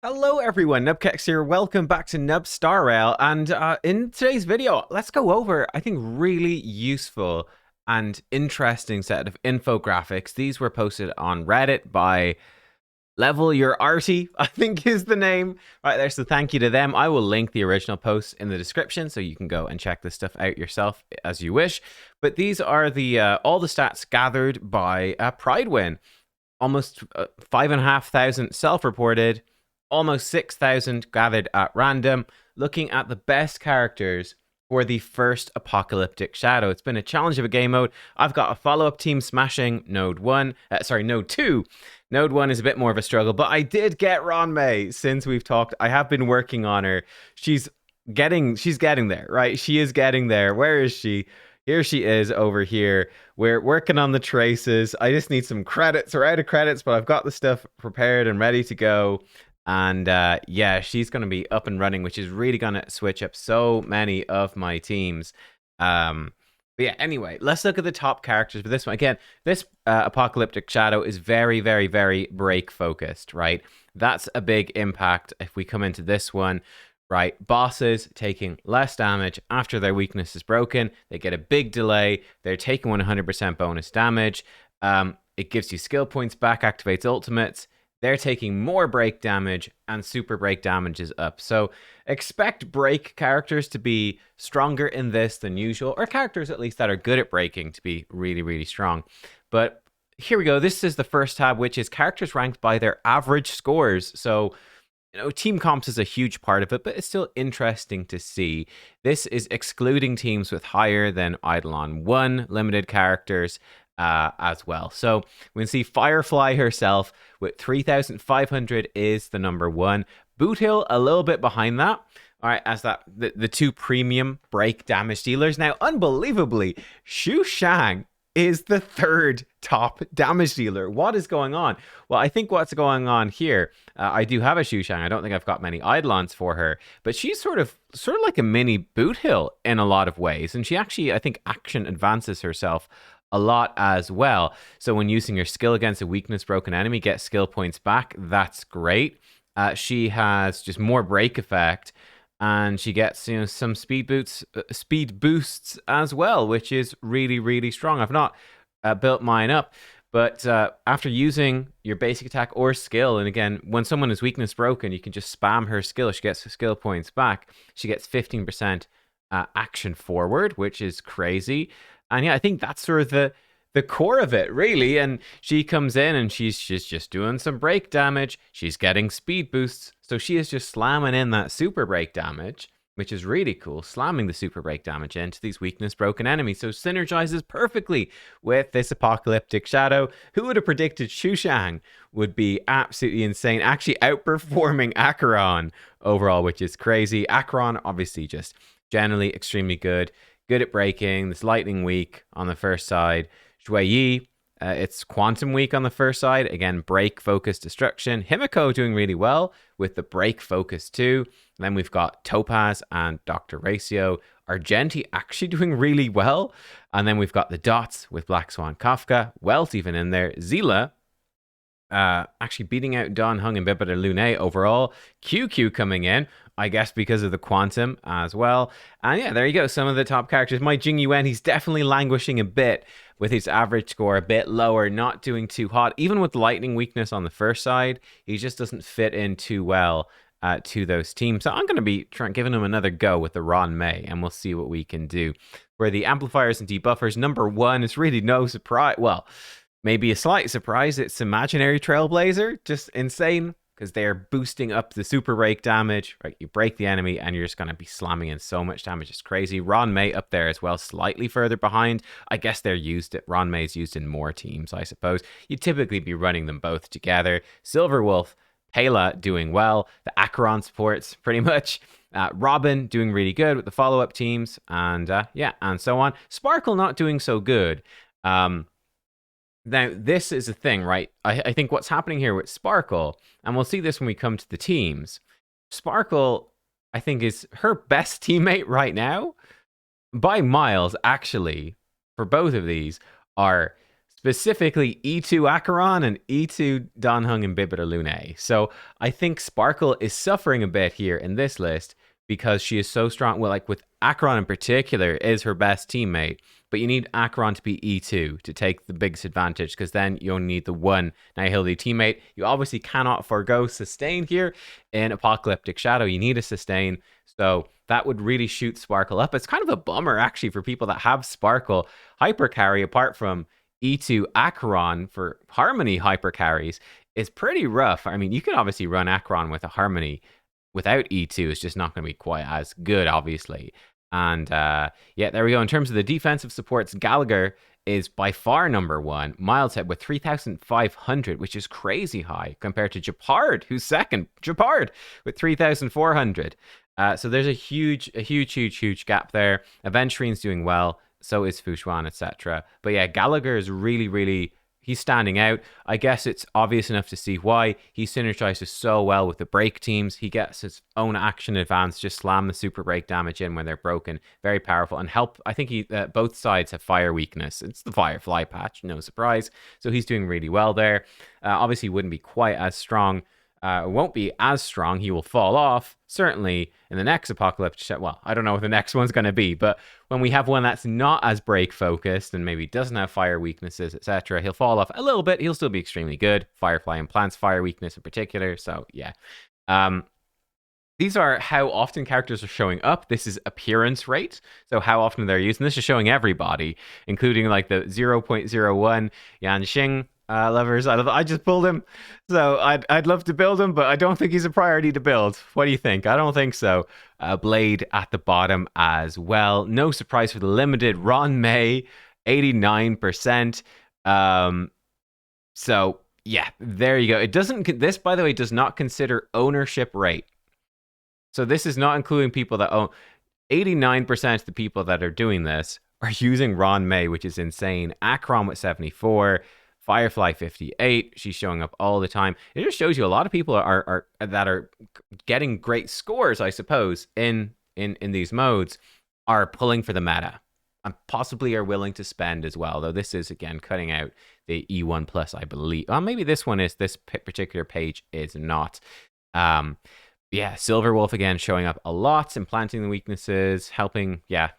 Hello everyone, nubkeks here. Welcome back to Nub Star Rail. And in today's video, let's go over, I think, really useful and interesting set of infographics. These were posted on Reddit by Level Your Arty, I think is the name right there. So thank you to them. I will link the original post in the description so you can go and check this stuff out yourself as you wish. But these are the all the stats gathered by Pride Win. Almost 5,500 self-reported, almost 6,000 gathered at random, looking at the best characters for the first Apocalyptic Shadow. It's been a challenge of a game mode. I've got a follow-up team smashing Node 2. Node 1 is a bit more of a struggle, but I did get Ron May since we've talked. I have been working on her. She's getting there, right? She is getting there. Where is she? Here she is over here. We're working on the traces. I just need some credits. We're out of credits, but I've got the stuff prepared and ready to go. And yeah, she's going to be up and running, which is really going to switch up so many of my teams. But yeah, anyway, let's look at the top characters for this one. Again, this Apocalyptic Shadow is very, very, very break focused, right? That's a big impact if we come into this one. Right, bosses taking less damage after their weakness is broken. They get a big delay. They're taking 100% bonus damage. It gives you skill points back, activates ultimates. They're taking more break damage, and super break damage is up. So expect break characters to be stronger in this than usual, or characters at least that are good at breaking to be really, really strong. But here we go. This is the first tab, which is characters ranked by their average scores. So team comps is a huge part of it, but it's still interesting to see. This is excluding teams with higher than Eidolon 1 limited characters as well. So we can see Firefly herself with 3,500 is the number one. Boot Hill a little bit behind that. All right, as the two premium break damage dealers. Now, unbelievably, Xu Shang is the third top damage dealer. What is going on? Well, I think what's going on here, I do have a Xu Shang. I don't think I've got many Eidolons for her, but she's sort of like a mini Boot Hill in a lot of ways. And she actually, I think, action advances herself a lot as well. So when using your skill against a weakness broken enemy, get skill points back. That's great. She has just more break effect. And she gets some speed boosts as well, which is really, really strong. I've not built mine up, but after using your basic attack or skill, and again, when someone is weakness broken, you can just spam her skill. She gets skill points back. She gets 15% action forward, which is crazy. And yeah, I think that's sort of the core of it, really. And she comes in and she's just doing some break damage. She's getting speed boosts. So she is just slamming in that super break damage, which is really cool. Slamming the super break damage into these weakness broken enemies. So synergizes perfectly with this Apocalyptic Shadow. Who would have predicted Xu Shang would be absolutely insane, actually outperforming Acheron overall, which is crazy. Acheron, obviously, just generally extremely good at breaking. This lightning weak on the first side. Shui Yi, it's quantum weak on the first side. Again, break focus destruction. Himiko doing really well with the break focus too. And then we've got Topaz and Dr. Ratio. Argenti actually doing really well. And then we've got the Dots with Black Swan Kafka. Welt even in there. Zila actually beating out Don Hung and Bibita Lune overall. QQ coming in, I guess because of the quantum as well. And yeah, there you go. Some of the top characters. My Jing Yuan, he's definitely languishing a bit with his average score a bit lower, not doing too hot. Even with lightning weakness on the first side, he just doesn't fit in too well to those teams. So I'm going to be giving him another go with the Ron May, and we'll see what we can do. For the amplifiers and debuffers, number one is really no surprise. Well, maybe a slight surprise. It's Imaginary Trailblazer. Just insane because they're boosting up the super break damage. Right, you break the enemy and you're just going to be slamming in so much damage. It's crazy. Ron May up there as well, slightly further behind. I guess they're used. Ron May's used in more teams, I suppose. You'd typically be running them both together. Silver Wolf, Pela doing well. The Acheron supports pretty much. Robin doing really good with the follow-up teams. And yeah, and so on. Sparkle not doing so good. Now, this is a thing, right? I think what's happening here with Sparkle, and we'll see this when we come to the teams. Sparkle, I think, is her best teammate right now. By miles, actually, for both of these, are specifically E2 Acheron and E2 Danheng and Bibita Lune. So I think Sparkle is suffering a bit here in this list because she is so strong. Well, like with Acheron in particular, is her best teammate. But you need Acheron to be E2 to take the biggest advantage, because then you only need the one Nihility teammate. You obviously cannot forego sustain here in Apocalyptic Shadow. You need a sustain. So that would really shoot Sparkle up. It's kind of a bummer, actually, for people that have Sparkle. Hyper carry, apart from E2 Acheron for Harmony hyper carries, is pretty rough. I mean, you can obviously run Acheron with a Harmony without E2. It's just not going to be quite as good, obviously. And yeah, there we go. In terms of the defensive supports, Gallagher is by far number one. Mileshead with 3,500, which is crazy high compared to Japard, who's second. Japard with 3,400. So there's a huge gap there. Aventuриne's doing well. So is Fushuan, etc. But yeah, Gallagher is really, he's standing out. I guess it's obvious enough to see why. He synergizes so well with the break teams. He gets his own action advance, just slam the super break damage in when they're broken. Very powerful and help. I think both sides have fire weakness. It's the Firefly patch, no surprise. So he's doing really well there. Obviously, wouldn't be quite as strong. Won't be as strong. He will fall off, certainly, in the next Apocalyptic Shadow. Well, I don't know what the next one's going to be, but when we have one that's not as break-focused and maybe doesn't have fire weaknesses, etc., he'll fall off a little bit. He'll still be extremely good. Firefly implants fire weakness in particular, so yeah. These are how often characters are showing up. This is appearance rate, so how often they're used. And this is showing everybody, including like the 0.01 Yanxing lovers. I just pulled him, so I'd love to build him, but I don't think he's a priority to build. What do you think? I don't think so. Blade at the bottom as well. No surprise for the limited. Ron May, 89%. So yeah, there you go. It doesn't. This, by the way, does not consider ownership rate. So this is not including people that own. 89% of the people that are doing this are using Ron May, which is insane. Acheron with 74. Firefly 58, she's showing up all the time. It just shows you a lot of people are getting great scores, I suppose, in these modes, are pulling for the meta and possibly are willing to spend as well. Though this is again cutting out the E1 plus, I believe. Maybe this one is. This particular page is not. Yeah, Silverwolf again showing up a lot, implanting the weaknesses, helping. Yeah,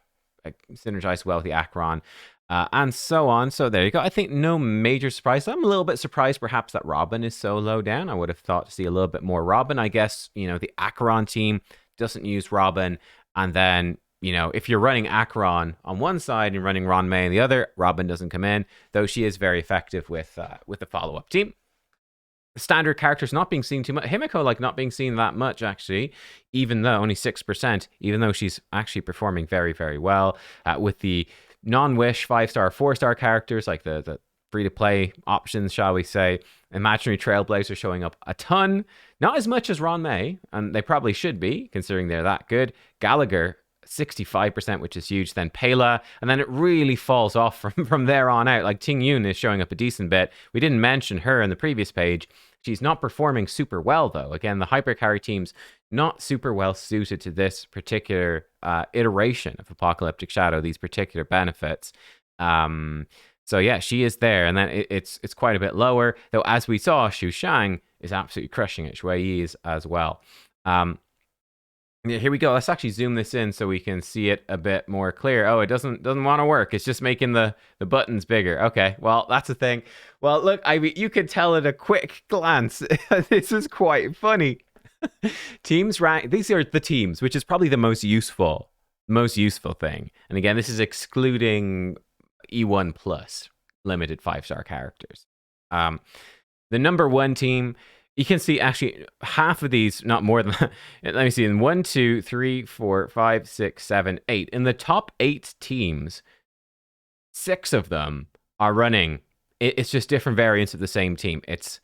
synergize well with the Acheron. And so on. So there you go. I think no major surprise. I'm a little bit surprised perhaps that Robin is so low down. I would have thought to see a little bit more Robin. I guess, the Acheron team doesn't use Robin. And then, if you're running Acheron on one side and running Ron May on the other, Robin doesn't come in, though she is very effective with the follow-up team. Standard characters not being seen too much. Himiko, not being seen that much, actually, even though only 6%, even though she's actually performing very, very well with the non-wish 5-star, 4-star characters, like the free-to-play options, shall we say. Imaginary Trailblazer showing up a ton. Not as much as Ron May, and they probably should be, considering they're that good. Gallagher, 65%, which is huge. Then Pela, and then it really falls off from there on out. Like Ting Yun is showing up a decent bit. We didn't mention her in the previous page. She's not performing super well, though. Again, the hypercarry team's not super well suited to this particular iteration of Apocalyptic Shadow, these particular benefits. So yeah, she is there, and then it's quite a bit lower. Though, as we saw, Xu Shang is absolutely crushing it. Shui Yi is as well. Yeah, here we go. Let's actually zoom this in so we can see it a bit more clear. Oh, it doesn't want to work. It's just making the buttons bigger. Okay, well, that's the thing. Well, look, you could tell at a quick glance. This is quite funny. Teams rank. These are the teams, which is probably the most useful thing. And again, this is excluding E1 plus limited 5-star characters. The number one team. You can see actually half of these, not more than that. Let me see. In 1, 2, 3, 4, 5, 6, 7, 8. In the top 8 teams, 6 of them are running. It's just different variants of the same team. It's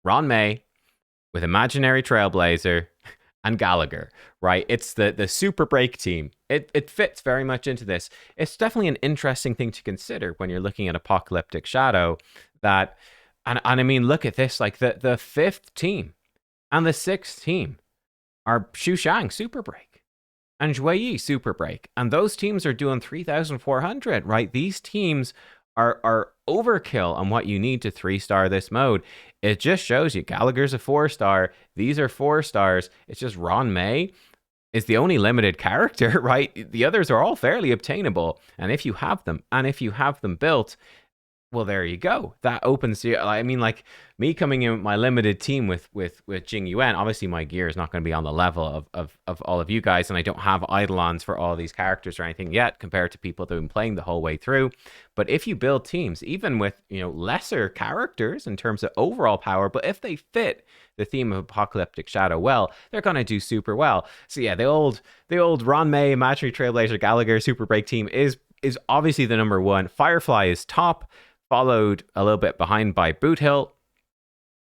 Ron May with Imaginary Trailblazer and Gallagher, right? It's the Super Break team. It fits very much into this. It's definitely an interesting thing to consider when you're looking at Apocalyptic Shadow, that... And I mean, look at this, like the 5th team and the 6th team are Xu Shang Super Break and Zhui Yi Super Break. And those teams are doing 3,400, right? These teams are overkill on what you need to 3-star this mode. It just shows you Gallagher's a 4-star. These are 4-stars. It's just Ron May is the only limited character, right? The others are all fairly obtainable. And if you have them, built, well, there you go. That opens you. I mean, like me coming in with my limited team with Jing Yuan. Obviously, my gear is not going to be on the level of all of you guys, and I don't have eidolons for all these characters or anything yet, compared to people that have been playing the whole way through. But if you build teams, even with lesser characters in terms of overall power, but if they fit the theme of Apocalyptic Shadow well, they're going to do super well. So yeah, the old Ron May Imaginary Trailblazer Gallagher Super Break team is obviously the number one. Firefly is top, followed a little bit behind by Boot Hill,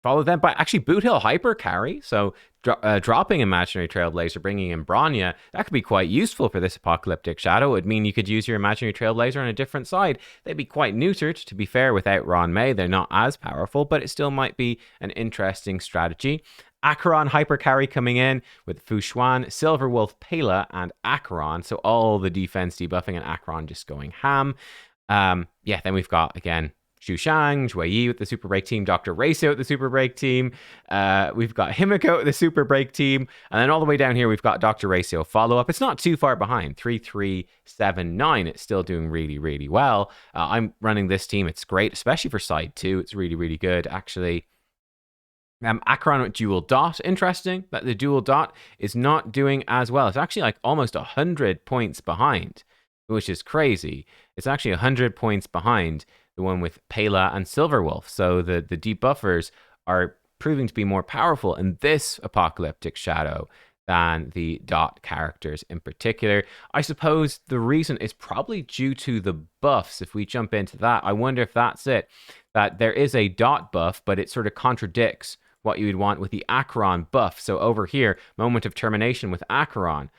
followed then by actually Boot Hill Hyper Carry. So dropping Imaginary Trailblazer, bringing in Bronya, that could be quite useful for this Apocalyptic Shadow. It would mean you could use your Imaginary Trailblazer on a different side. They'd be quite neutered, to be fair, without Ron May. They're not as powerful, but it still might be an interesting strategy. Acheron Hyper Carry coming in with Fu Xuan, Silverwolf, Pela, and Acheron. So all the defense debuffing and Acheron just going ham. Then we've got, again, Xu Shang, Zhui Yi with the Super Break team, Dr. Racio with the Super Break team. We've got Himiko with the Super Break team. And then all the way down here, we've got Dr. Racio follow-up. It's not too far behind, 3-3-7-9. It's still doing really, really well. I'm running this team. It's great, especially for side 2. It's really, really good, actually. Acheron with Dual Dot. Interesting that the Dual Dot is not doing as well. It's actually like almost 100 points behind, which is crazy. It's actually 100 points behind the one with Pela and Silverwolf. So the debuffers are proving to be more powerful in this Apocalyptic Shadow than the Dot characters in particular. I suppose the reason is probably due to the buffs. If we jump into that, I wonder if that's it. That there is a Dot buff, but it sort of contradicts what you would want with the Acheron buff. So over here, Moment of Termination with Acheron.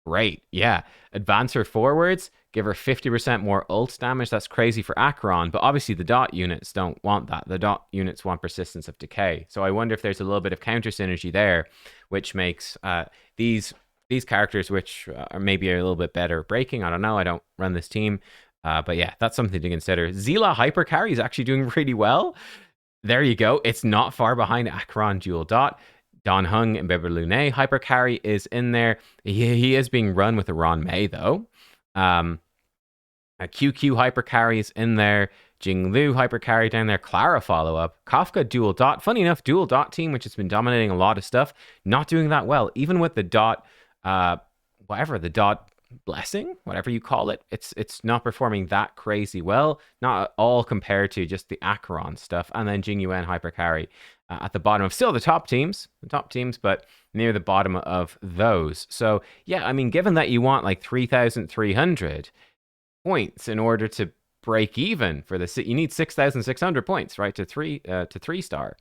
Great, yeah. Advance her forwards, give her 50% more ult damage. That's crazy for Acheron, but obviously the Dot units don't want that. The Dot units want Persistence of Decay. So I wonder if there's a little bit of counter synergy there, which makes these characters, which are maybe a little bit better at breaking. I don't know. I don't run this team. But yeah, that's something to consider. Zila Hyper Carry is actually doing really well. There you go. It's not far behind Acheron Dual Dot. Don Hung and Beber Lune Hyper Carry is in there. He is being run with a Ron May, though. A QQ Hyper Carry is in there. Jing Lu Hyper Carry down there. Clara follow-up. Kafka Dual Dot. Funny enough, Dual Dot team, which has been dominating a lot of stuff, not doing that well. Even with the Dot, the Dot Blessing, whatever you call it, it's not performing that crazy well. Not at all compared to just the Acheron stuff. And then Jing Yuan Hyper Carry at the bottom of still the top teams, but near the bottom of those. So yeah, I mean, given that you want like 3,300 points in order to break even for the, you need 6,600 points, right, to 3-star.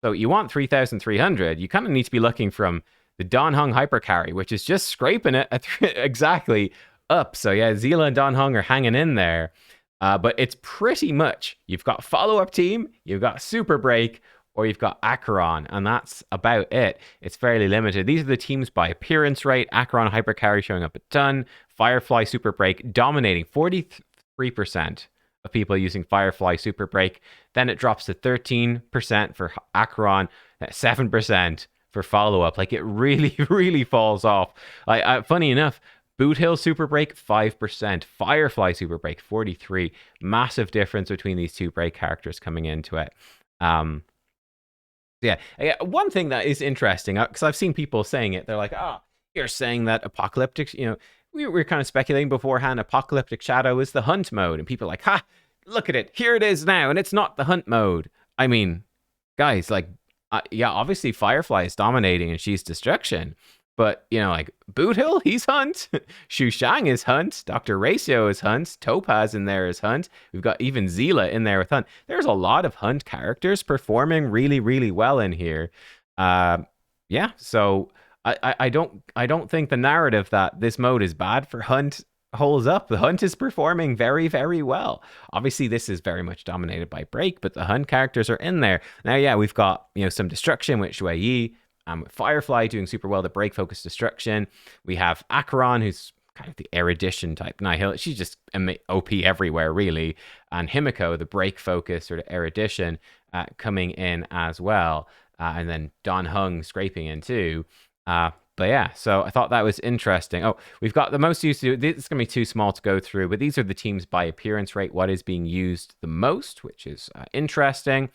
So you want 3,300. You kind of need to be looking from the Don Hung Hyper Carry, which is just scraping it exactly up. So yeah, Zila and Don Hung are hanging in there. But it's pretty much, you've got follow-up team, you've got Super Break, or you've got Acheron, and that's about it. It's fairly limited. These are the teams by appearance rate. Acheron Hyper Carry showing up a ton. Firefly Super Break dominating 43% of people using Firefly Super Break. Then it drops to 13% for Acheron, 7% for follow-up. Like, it really, really falls off. Funny enough, Boot Hill Super Break, 5%. Firefly Super Break, 43%. Massive difference between these two break characters coming into it. Yeah, one thing that is interesting, because I've seen people saying it, they're like, you're saying that Apocalyptic, we were kind of speculating beforehand, Apocalyptic Shadow is the hunt mode. And people are like, look at it. Here it is now, and it's not the hunt mode. I mean, guys, like, obviously Firefly is dominating and she's destruction. But, like, Boot Hill, he's hunt. Xu Shang is hunt. Dr. Racio is hunt. Topaz in there is hunt. We've got even Zila in there with hunt. There's a lot of hunt characters performing really, really well in here. So I don't think the narrative that this mode is bad for hunt holds up. The hunt is performing very, very well. Obviously, this is very much dominated by break, but the hunt characters are in there. Now, yeah, we've got, some destruction with Zhui Yi. With Firefly doing super well, the break focus destruction. We have Acheron, who's kind of the erudition type Nihil. She's just OP everywhere, really. And Himiko, the break focus sort of erudition, coming in as well. And then Don Hung scraping in too. But yeah, so I thought that was interesting. Oh, we've got the most used to, this is going to be too small to go through, but these are the teams by appearance rate, what is being used the most, which is interesting.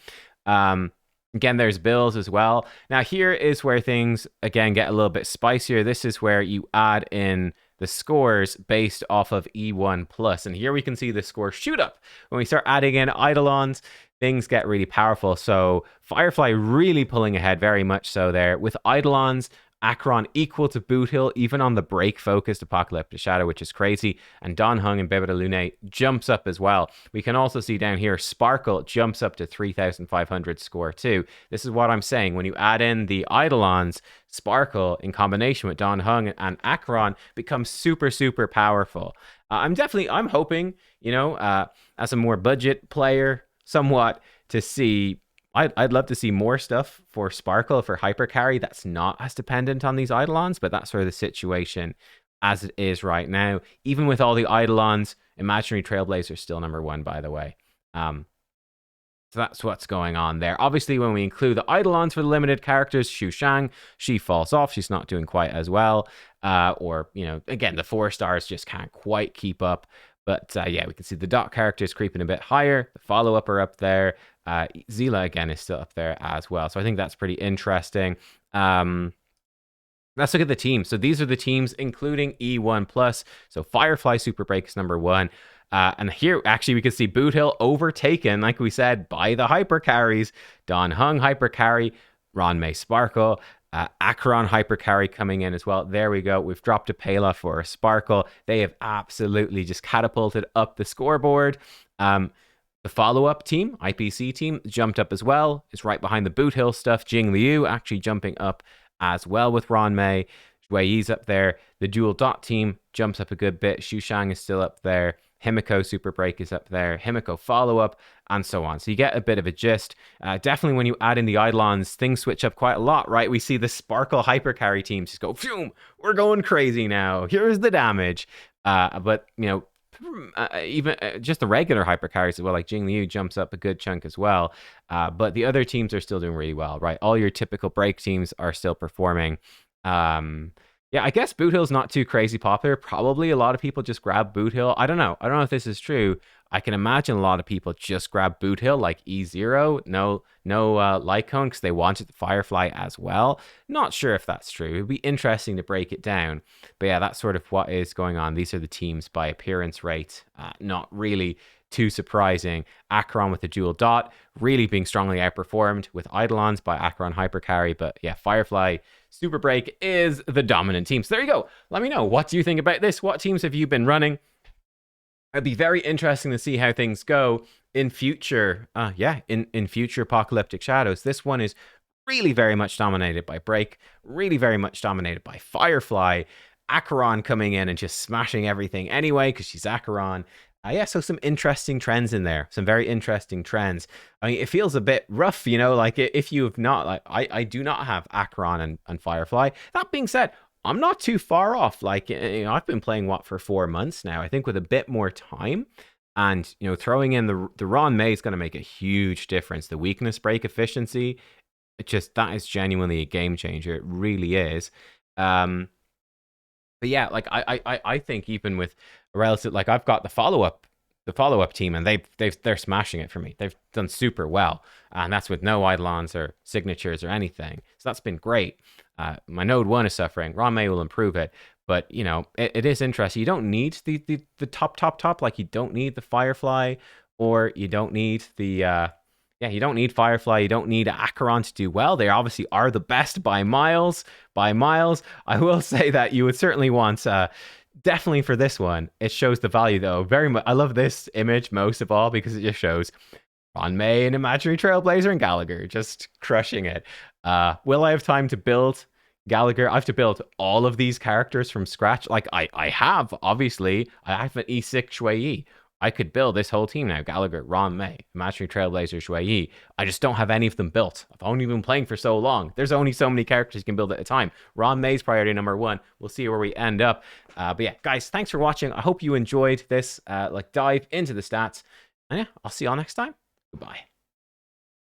Again, there's bills as well. Now, here is where things, again, get a little bit spicier. This is where you add in the scores based off of E1 plus. And here we can see the score shoot up. When we start adding in Eidolons, things get really powerful. So Firefly really pulling ahead very much so there. With Eidolons, Acheron equal to Boot Hill, even on the break-focused Apocalyptic Shadow, which is crazy. And Dan Hung and Bebe de Lune jumps up as well. We can also see down here, Sparkle jumps up to 3,500 score too. This is what I'm saying. When you add in the Eidolons, Sparkle in combination with Dan Hung and Acheron becomes super, super powerful. I'm hoping, as a more budget player, somewhat, to see... I'd love to see more stuff for Sparkle, for Hyper Carry that's not as dependent on these Eidolons, but that's sort of the situation as it is right now. Even with all the Eidolons, Imaginary Trailblazer is still number one, by the way. So that's what's going on there. Obviously, when we include the Eidolons for the limited characters, Xu Shang, she falls off. She's not doing quite as well. Again, the 4 stars just can't quite keep up. But yeah, we can see the dot characters creeping a bit higher. The follow-up are up there. Zila, again, is still up there as well. So I think that's pretty interesting. Let's look at the teams. So these are the teams, including E1+. So Firefly Super Break is number 1. And here, actually, we can see Boot Hill overtaken, like we said, by the Hyper Carries. Don Hung Hyper Carry, Ron May Sparkle, Acheron Hyper Carry coming in as well. There we go. We've dropped a Pela for a Sparkle. They have absolutely just catapulted up the scoreboard. The follow-up team, IPC team, jumped up as well. It's right behind the Boot Hill stuff. Jing Liu actually jumping up as well with Ron May. Wei Yi's up there. The Dual Dot team jumps up a good bit. Xu Shang is still up there. Himiko Super Break is up there. Himiko Follow-Up, and so on. So you get a bit of a gist. Definitely when you add in the Eidolons, things switch up quite a lot, right? We see the Sparkle Hyper Carry teams just go, phew, we're going crazy now. Here's the damage. But, even just the regular hyper carries as well, like Jing Liu jumps up a good chunk as well. But the other teams are still doing really well, right? All your typical break teams are still performing. Yeah, I guess Boot Hill's not too crazy popular. Probably a lot of people just grab Boot Hill. I don't know if this is true. I can imagine a lot of people just grab Boot Hill like E0. No Lycone because they wanted the Firefly as well. Not sure if that's true. It'd be interesting to break it down. But yeah, that's sort of what is going on. These are the teams by appearance rate. Not really too surprising. Acheron with the Dual Dot really being strongly outperformed with Eidolons by Acheron Hyper Carry. But yeah, Firefly Super Break is the dominant team. So there you go. Let me know. What do you think about this? What teams have you been running? It'd be very interesting to see how things go in future. In future Apocalyptic Shadows. This one is really very much dominated by Break. Really very much dominated by Firefly. Acheron coming in and just smashing everything anyway because she's Acheron. So some interesting trends in there. Some very interesting trends. I mean, it feels a bit rough, like if you have not, like I do not have Acheron and Firefly. That being said, I'm not too far off. Like, I've been playing for 4 months now. I think with a bit more time and, throwing in the Ron May is going to make a huge difference. The weakness break efficiency, that is genuinely a game changer. It really is. But yeah, like I think even with a relative, like I've got the follow-up team and they're smashing it for me. They've done super well. And that's with no Eidolons or signatures or anything. So that's been great. My Node 1 is suffering. Ron May will improve it. But, it is interesting. You don't need the top. Like, you don't need the Firefly, or you don't need the... you don't need Firefly. You don't need Acheron to do well. They obviously are the best by miles. By miles. I will say that you would certainly want... definitely for this one, it shows the value, though. Very much. I love this image most of all because it just shows Ron May and Imaginary Trailblazer and Gallagher just crushing it. Will I have time to build Gallagher? I have to build all of these characters from scratch. Like I have, obviously. I have an E6 Shui Yi. I could build this whole team now. Gallagher, Ron May, Imaginary Trailblazer, Shui Yi. I just don't have any of them built. I've only been playing for so long. There's only so many characters you can build at a time. Ron May's priority number one. We'll see where we end up. But yeah, guys, thanks for watching. I hope you enjoyed this dive into the stats. And yeah, I'll see y'all next time. Goodbye.